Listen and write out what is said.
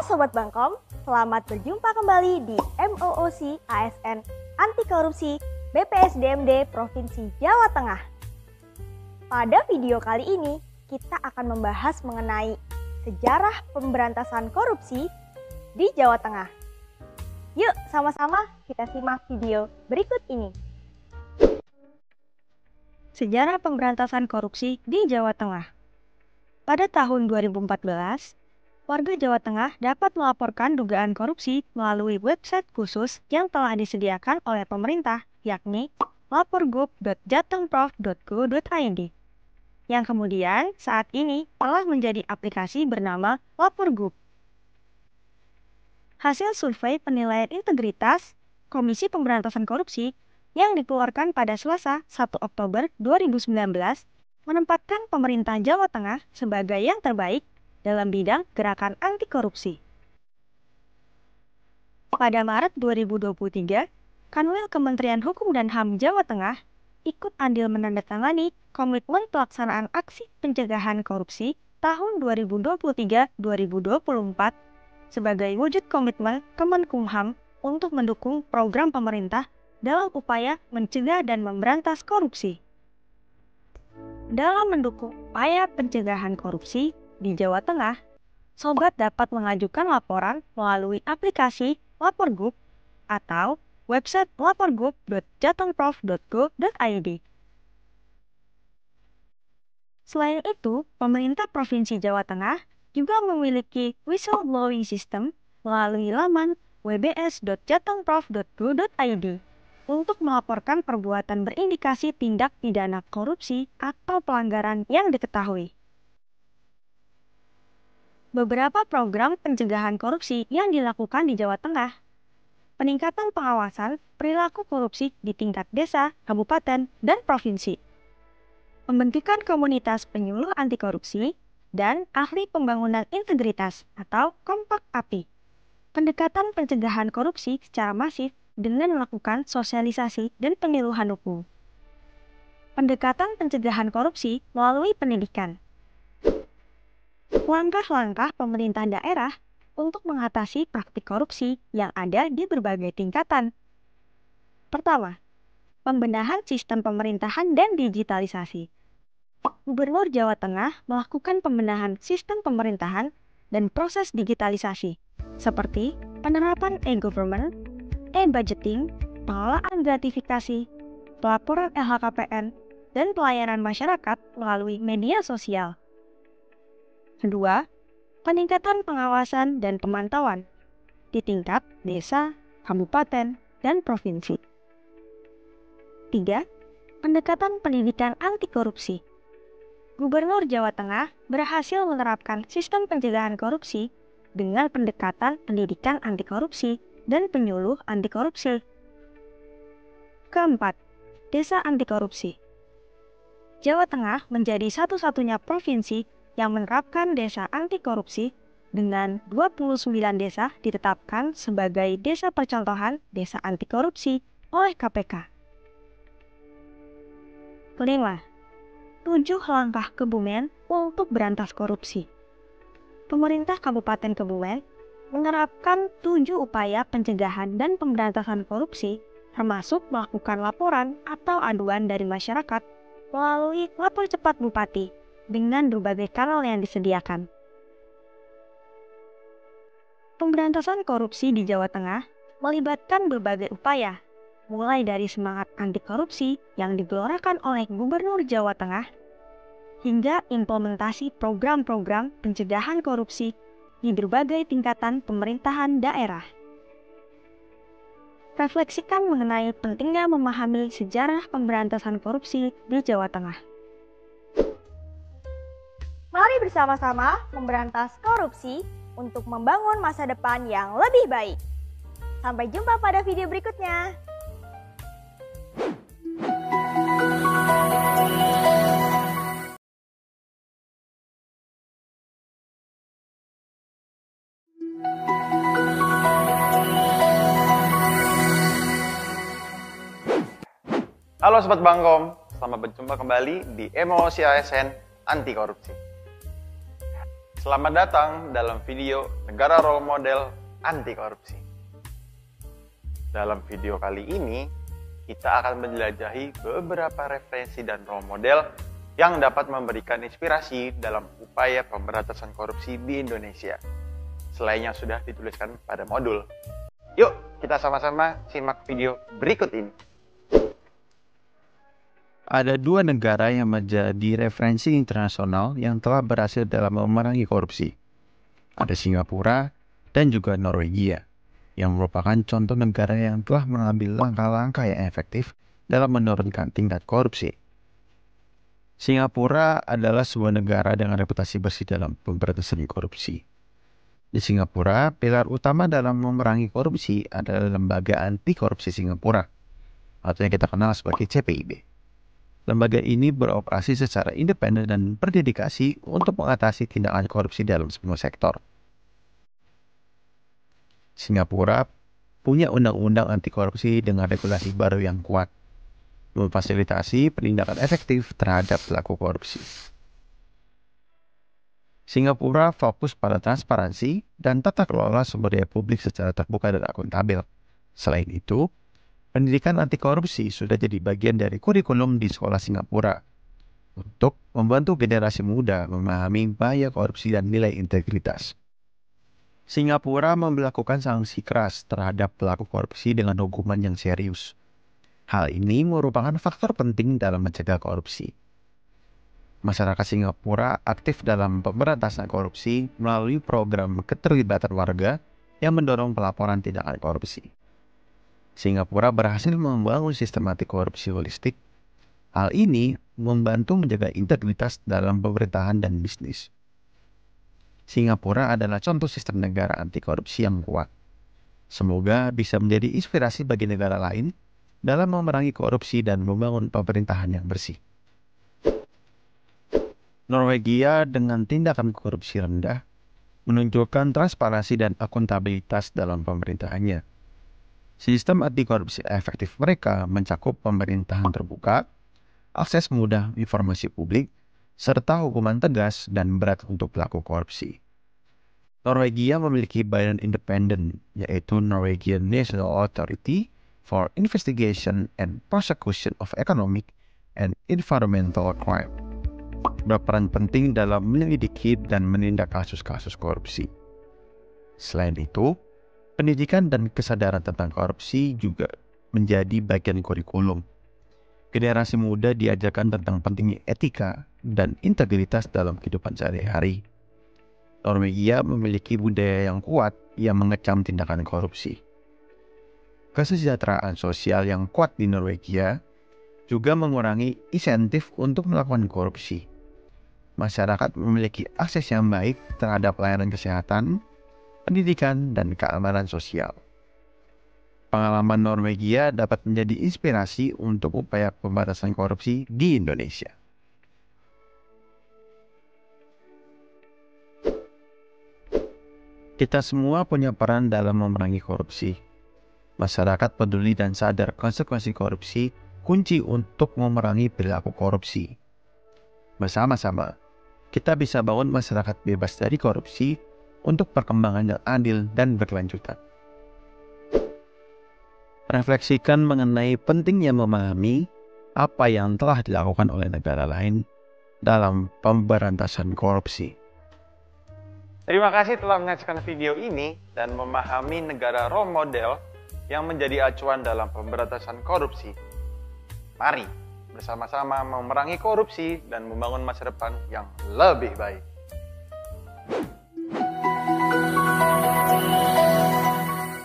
Sobat Bangkom, selamat berjumpa kembali di MOOC ASN Anti Korupsi BPSDMD Provinsi Jawa Tengah. Pada video kali ini, kita akan membahas mengenai sejarah pemberantasan korupsi di Jawa Tengah. Yuk, sama-sama kita simak video berikut ini. Sejarah pemberantasan korupsi di Jawa Tengah. Pada tahun 2014, warga Jawa Tengah dapat melaporkan dugaan korupsi melalui website khusus yang telah disediakan oleh pemerintah, yakni laporgub.jatengprov.go.id, yang kemudian saat ini telah menjadi aplikasi bernama Laporgub. Hasil survei penilaian integritas Komisi Pemberantasan Korupsi yang dikeluarkan pada Selasa 1 Oktober 2019 menempatkan pemerintah Jawa Tengah sebagai yang terbaik dalam bidang gerakan anti korupsi. Pada Maret 2023, Kanwil Kementerian Hukum dan HAM Jawa Tengah ikut andil menandatangani Komitmen Pelaksanaan Aksi Pencegahan Korupsi tahun 2023-2024 sebagai wujud komitmen Kemenkumham untuk mendukung program pemerintah dalam upaya mencegah dan memberantas korupsi. Dalam mendukung upaya pencegahan korupsi di Jawa Tengah, sobat dapat mengajukan laporan melalui aplikasi Laporgub atau website laporgub.jatengprov.go.id. Selain itu, pemerintah Provinsi Jawa Tengah juga memiliki whistleblowing system melalui laman wbs.jatengprov.go.id untuk melaporkan perbuatan berindikasi tindak pidana korupsi atau pelanggaran yang diketahui. Beberapa program pencegahan korupsi yang dilakukan di Jawa Tengah. Peningkatan pengawasan perilaku korupsi di tingkat desa, kabupaten, dan provinsi. Pembentukan komunitas penyuluh anti korupsi dan ahli pembangunan integritas atau Kompak API. Pendekatan pencegahan korupsi secara masif dengan melakukan sosialisasi dan penyuluhan hukum. Pendekatan pencegahan korupsi melalui pendidikan. Langkah-langkah pemerintah daerah untuk mengatasi praktik korupsi yang ada di berbagai tingkatan. Pertama, pembenahan sistem pemerintahan dan digitalisasi. Gubernur Jawa Tengah melakukan pembenahan sistem pemerintahan dan proses digitalisasi, seperti penerapan e-government, e-budgeting, pengelolaan gratifikasi, pelaporan LHKPN, dan pelayanan masyarakat melalui media sosial. Kedua, peningkatan pengawasan dan pemantauan di tingkat desa, kabupaten, dan provinsi. Tiga, pendekatan pendidikan anti korupsi. Gubernur Jawa Tengah berhasil menerapkan sistem pencegahan korupsi dengan pendekatan pendidikan anti korupsi dan penyuluh anti korupsi. Keempat, desa anti korupsi. Jawa Tengah menjadi satu-satunya provinsi yang menerapkan desa anti korupsi dengan 29 desa ditetapkan sebagai desa percontohan desa anti korupsi oleh KPK. Kelima, 7 langkah Kebumen untuk berantas korupsi. Pemerintah Kabupaten Kebumen menerapkan 7 upaya pencegahan dan pemberantasan korupsi, termasuk melakukan laporan atau aduan dari masyarakat melalui lapor cepat Bupati dengan berbagai kanal yang disediakan. Pemberantasan korupsi di Jawa Tengah melibatkan berbagai upaya, mulai dari semangat anti korupsi yang digelorakan oleh Gubernur Jawa Tengah, hingga implementasi program-program pencegahan korupsi di berbagai tingkatan pemerintahan daerah. Refleksikan mengenai pentingnya memahami sejarah pemberantasan korupsi di Jawa Tengah. Mari bersama-sama memberantas korupsi untuk membangun masa depan yang lebih baik. Sampai jumpa pada video berikutnya. Halo Sobat Bangkom, selamat berjumpa kembali di MOOC ASN Anti Korupsi. Selamat datang dalam video Negara Role Model Anti Korupsi. Dalam video kali ini, kita akan menjelajahi beberapa referensi dan role model yang dapat memberikan inspirasi dalam upaya pemberantasan korupsi di Indonesia, selain yang sudah dituliskan pada modul. Yuk, kita sama-sama simak video berikut ini. Ada dua negara yang menjadi referensi internasional yang telah berhasil dalam memerangi korupsi. Ada Singapura dan juga Norwegia, yang merupakan contoh negara yang telah mengambil langkah-langkah yang efektif dalam menurunkan tingkat korupsi. Singapura adalah sebuah negara dengan reputasi bersih dalam pemberantasan korupsi. Di Singapura, pilar utama dalam memerangi korupsi adalah Lembaga Anti Korupsi Singapura, atau yang kita kenal sebagai CPIB. Lembaga ini beroperasi secara independen dan berdedikasi untuk mengatasi tindakan korupsi dalam semua sektor. Singapura punya undang-undang anti korupsi dengan regulasi baru yang kuat, memfasilitasi penindakan efektif terhadap pelaku korupsi. Singapura fokus pada transparansi dan tata kelola sumber daya publik secara terbuka dan akuntabel. Selain itu, pendidikan anti korupsi sudah jadi bagian dari kurikulum di sekolah Singapura untuk membantu generasi muda memahami bahaya korupsi dan nilai integritas. Singapura memberlakukan sanksi keras terhadap pelaku korupsi dengan hukuman yang serius. Hal ini merupakan faktor penting dalam mencegah korupsi. Masyarakat Singapura aktif dalam pemberantasan korupsi melalui program keterlibatan warga yang mendorong pelaporan tindakan korupsi. Singapura berhasil membangun sistem anti korupsi holistik. Hal ini membantu menjaga integritas dalam pemerintahan dan bisnis. Singapura adalah contoh sistem negara anti korupsi yang kuat. Semoga bisa menjadi inspirasi bagi negara lain dalam memerangi korupsi dan membangun pemerintahan yang bersih. Norwegia dengan tindakan korupsi rendah menunjukkan transparansi dan akuntabilitas dalam pemerintahannya. Sistem anti korupsi efektif mereka mencakup pemerintahan terbuka, akses mudah informasi publik, serta hukuman tegas dan berat untuk pelaku korupsi. Norwegia memiliki badan independen, yaitu Norwegian National Authority for Investigation and Prosecution of Economic and Environmental Crime, berperan penting dalam menyelidiki dan menindak kasus-kasus korupsi. Selain itu, pendidikan dan kesadaran tentang korupsi juga menjadi bagian kurikulum. Generasi muda diajarkan tentang pentingnya etika dan integritas dalam kehidupan sehari-hari. Norwegia memiliki budaya yang kuat yang mengecam tindakan korupsi. Kesejahteraan sosial yang kuat di Norwegia juga mengurangi insentif untuk melakukan korupsi. Masyarakat memiliki akses yang baik terhadap layanan kesehatan, pendidikan, dan keamanan sosial. Pengalaman Norwegia dapat menjadi inspirasi untuk upaya pemberantasan korupsi di Indonesia. Kita semua punya peran dalam memerangi korupsi. Masyarakat peduli dan sadar konsekuensi korupsi kunci untuk memerangi perilaku korupsi. Bersama-sama, kita bisa bangun masyarakat bebas dari korupsi untuk perkembangan yang adil dan berkelanjutan. Refleksikan mengenai pentingnya memahami apa yang telah dilakukan oleh negara lain dalam pemberantasan korupsi. Terima kasih telah menyaksikan video ini dan memahami negara role model yang menjadi acuan dalam pemberantasan korupsi. Mari bersama-sama memerangi korupsi dan membangun masa depan yang lebih baik.